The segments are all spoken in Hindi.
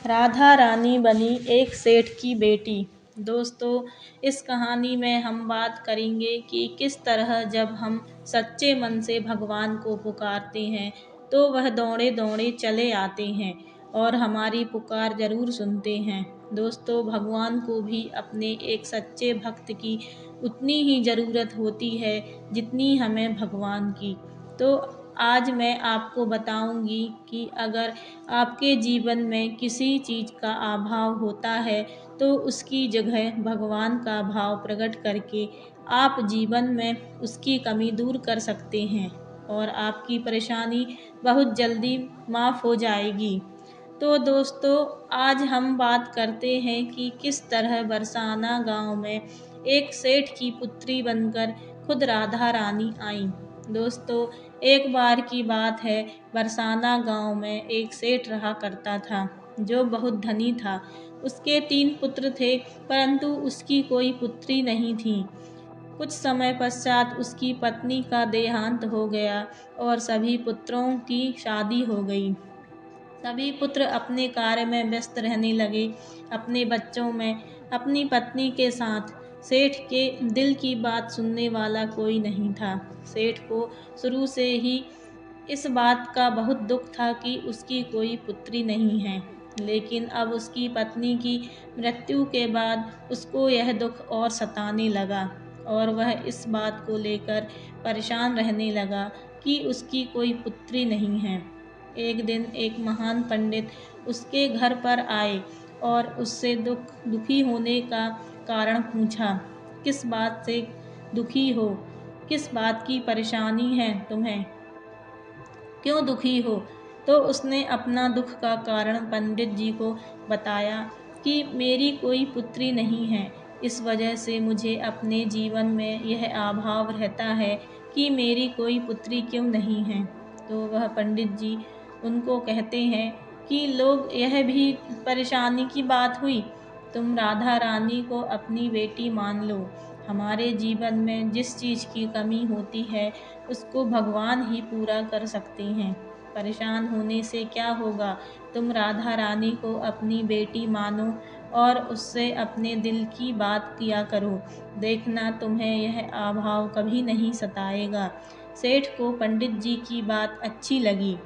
राधा रानी बनी एक सेठ की बेटी। दोस्तों, इस कहानी में हम बात करेंगे कि किस तरह जब हम सच्चे मन से भगवान को पुकारते हैं तो वह दौड़े दौड़े चले आते हैं और हमारी पुकार जरूर सुनते हैं। दोस्तों, भगवान को भी अपने एक सच्चे भक्त की उतनी ही ज़रूरत होती है जितनी हमें भगवान की। तो आज मैं आपको बताऊंगी कि अगर आपके जीवन में किसी चीज़ का अभाव होता है तो उसकी जगह भगवान का भाव प्रकट करके आप जीवन में उसकी कमी दूर कर सकते हैं और आपकी परेशानी बहुत जल्दी माफ़ हो जाएगी। तो दोस्तों, आज हम बात करते हैं कि किस तरह बरसाना गांव में एक सेठ की पुत्री बनकर खुद राधा रानी आई। दोस्तों, एक बार की बात है, बरसाना गांव में एक सेठ रहा करता था जो बहुत धनी था। उसके 3 पुत्र थे, परंतु उसकी कोई पुत्री नहीं थी। कुछ समय पश्चात उसकी पत्नी का देहांत हो गया और सभी पुत्रों की शादी हो गई। सभी पुत्र अपने कार्य में व्यस्त रहने लगे, अपने बच्चों में। अपनी पत्नी के साथ सेठ के दिल की बात सुनने वाला कोई नहीं था। सेठ को शुरू से ही इस बात का बहुत दुख था कि उसकी कोई पुत्री नहीं है, लेकिन अब उसकी पत्नी की मृत्यु के बाद उसको यह दुख और सताने लगा और वह इस बात को लेकर परेशान रहने लगा कि उसकी कोई पुत्री नहीं है। एक दिन एक महान पंडित उसके घर पर आए और उससे दुखी होने का कारण पूछा। किस बात से दुखी हो? किस बात की परेशानी है तुम्हें? क्यों दुखी हो? तो उसने अपना दुख का कारण पंडित जी को बताया कि मेरी कोई पुत्री नहीं है। इस वजह से मुझे अपने जीवन में यह अभाव रहता है कि मेरी कोई पुत्री क्यों नहीं है। तो वह पंडित जी उनको कहते हैं कि लोग यह भी परेशानी की बात हुई। तुम राधा रानी को अपनी बेटी मान लो। हमारे जीवन में जिस चीज़ की कमी होती है उसको भगवान ही पूरा कर सकते हैं। परेशान होने से क्या होगा? तुम राधा रानी को अपनी बेटी मानो और उससे अपने दिल की बात किया करो। देखना, तुम्हें यह अभाव कभी नहीं सताएगा। सेठ को पंडित जी की बात अच्छी लगी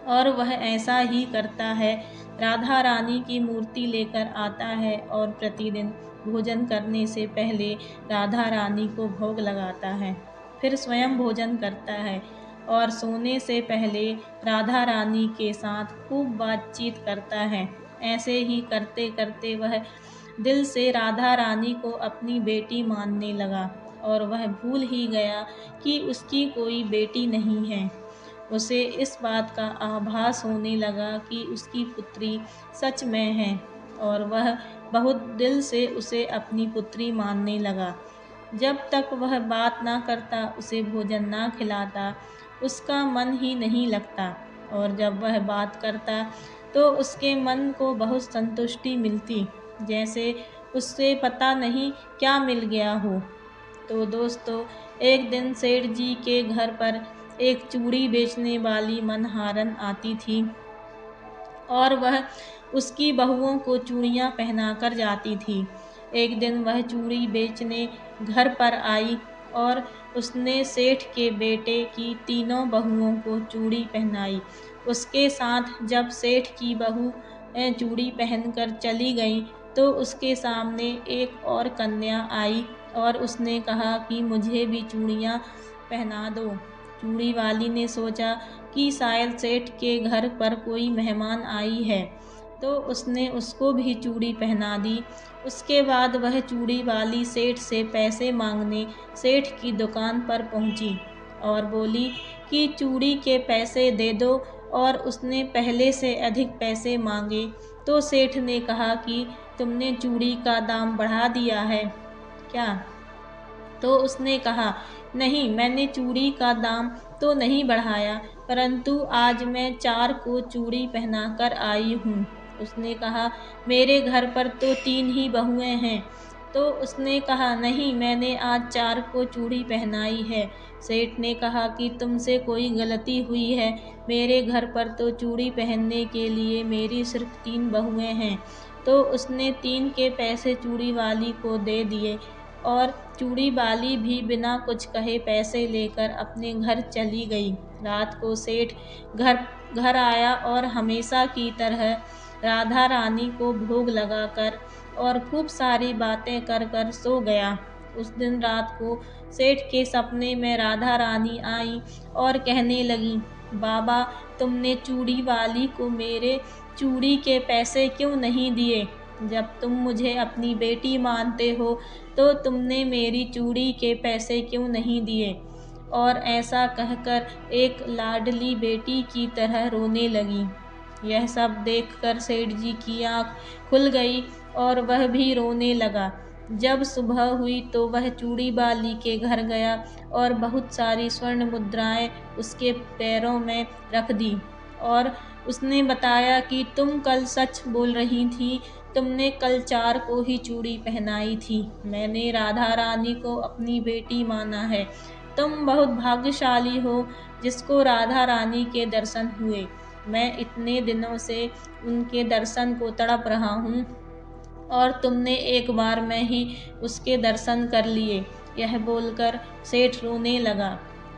और वह ऐसा ही करता है। राधा रानी की मूर्ति लेकर आता है और प्रतिदिन भोजन करने से पहले राधा रानी को भोग लगाता है। फिर स्वयं भोजन करता है और सोने से पहले राधा रानी के साथ खूब बातचीत करता है। ऐसे ही करते करते वह दिल से राधा रानी को अपनी बेटी मानने लगा और वह भूल ही गया कि उसकी कोई बेटी नहीं है। उसे इस बात का आभास होने लगा कि उसकी पुत्री सच में है और वह बहुत दिल से उसे अपनी पुत्री मानने लगा। जब तक वह बात ना करता, उसे भोजन ना खिलाता, उसका मन ही नहीं लगता और जब वह बात करता तो उसके मन को बहुत संतुष्टि मिलती, जैसे उससे पता नहीं क्या मिल गया हो। तो दोस्तों, एक दिन सेठ जी के घर पर एक चूड़ी बेचने वाली मनहारन आती थी और वह उसकी बहुओं को चूड़ियाँ पहनाकर जाती थी। एक दिन वह चूड़ी बेचने घर पर आई और उसने सेठ के बेटे की तीनों बहुओं को चूड़ी पहनाई। उसके साथ जब सेठ की बहू चूड़ी पहनकर चली गई तो उसके सामने एक और कन्या आई और उसने कहा कि मुझे भी चूड़ियाँ पहना दो। चूड़ी वाली ने सोचा कि शायद सेठ के घर पर कोई मेहमान आई है, तो उसने उसको भी चूड़ी पहना दी। उसके बाद वह चूड़ी वाली सेठ से पैसे मांगने सेठ की दुकान पर पहुंची और बोली कि चूड़ी के पैसे दे दो, और उसने पहले से अधिक पैसे मांगे। तो सेठ ने कहा कि तुमने चूड़ी का दाम बढ़ा दिया है क्या? तो उसने कहा, नहीं, मैंने चूड़ी का दाम तो नहीं बढ़ाया, परंतु आज मैं 4 को चूड़ी पहनाकर आई हूँ। उसने कहा, मेरे घर पर तो 3 ही बहुएं हैं, तो उसने कहा, नहीं, मैंने आज 4 को चूड़ी पहनाई है। सेठ ने कहा कि तुमसे कोई गलती हुई है, मेरे घर पर तो चूड़ी पहनने के लिए मेरी सिर्फ 3 बहुएँ हैं। तो उसने 3 के पैसे चूड़ी वाली को दे दिए और चूड़ी वाली भी बिना कुछ कहे पैसे लेकर अपने घर चली गई। रात को सेठ घर घर आया और हमेशा की तरह राधा रानी को भोग लगाकर और खूब सारी बातें कर कर सो गया। उस दिन रात को सेठ के सपने में राधा रानी आई और कहने लगी, बाबा, तुमने चूड़ी वाली को मेरे चूड़ी के पैसे क्यों नहीं दिए? जब तुम मुझे अपनी बेटी मानते हो तो तुमने मेरी चूड़ी के पैसे क्यों नहीं दिए? और ऐसा कहकर एक लाडली बेटी की तरह रोने लगी। यह सब देखकर सेठ जी की आँख खुल गई और वह भी रोने लगा। जब सुबह हुई तो वह चूड़ी वाली के घर गया और बहुत सारी स्वर्ण मुद्राएं उसके पैरों में रख दी और उसने बताया कि तुम कल सच बोल रही थी, तुमने कल 4 को ही चूड़ी पहनाई थी। मैंने राधा रानी को अपनी बेटी माना है। तुम बहुत भाग्यशाली हो जिसको राधा रानी के दर्शन हुए। मैं इतने दिनों से उनके दर्शन को तड़प रहा हूँ और तुमने एक बार में ही उसके दर्शन कर लिए। यह बोलकर सेठ रोने लगा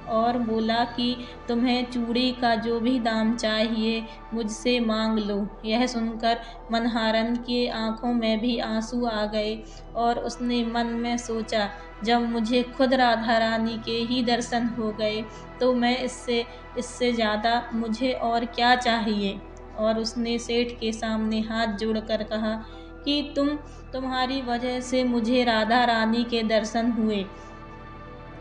और बोला कि तुम्हें चूड़ी का जो भी दाम चाहिए मुझसे मांग लो। यह सुनकर मनहारन की आंखों में भी आंसू आ गए और उसने मन में सोचा, जब मुझे खुद राधा रानी के ही दर्शन हो गए तो मैं इससे ज़्यादा मुझे और क्या चाहिए। और उसने सेठ के सामने हाथ जोड़कर कहा कि तुम्हारी वजह से मुझे राधा रानी के दर्शन हुए,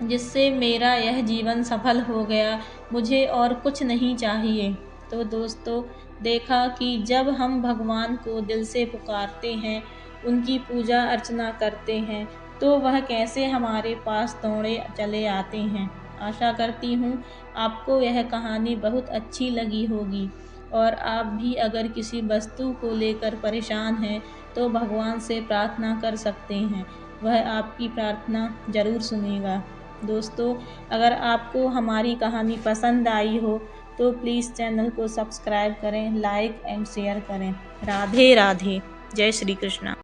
जिससे मेरा यह जीवन सफल हो गया। मुझे और कुछ नहीं चाहिए। तो दोस्तों, देखा कि जब हम भगवान को दिल से पुकारते हैं, उनकी पूजा अर्चना करते हैं, तो वह कैसे हमारे पास दौड़े चले आते हैं। आशा करती हूँ आपको यह कहानी बहुत अच्छी लगी होगी और आप भी अगर किसी वस्तु को लेकर परेशान हैं तो भगवान से प्रार्थना कर सकते हैं, वह आपकी प्रार्थना ज़रूर सुनेगा। दोस्तों, अगर आपको हमारी कहानी पसंद आई हो तो प्लीज़ चैनल को सब्सक्राइब करें, लाइक एंड शेयर करें। राधे राधे। जय श्री कृष्णा।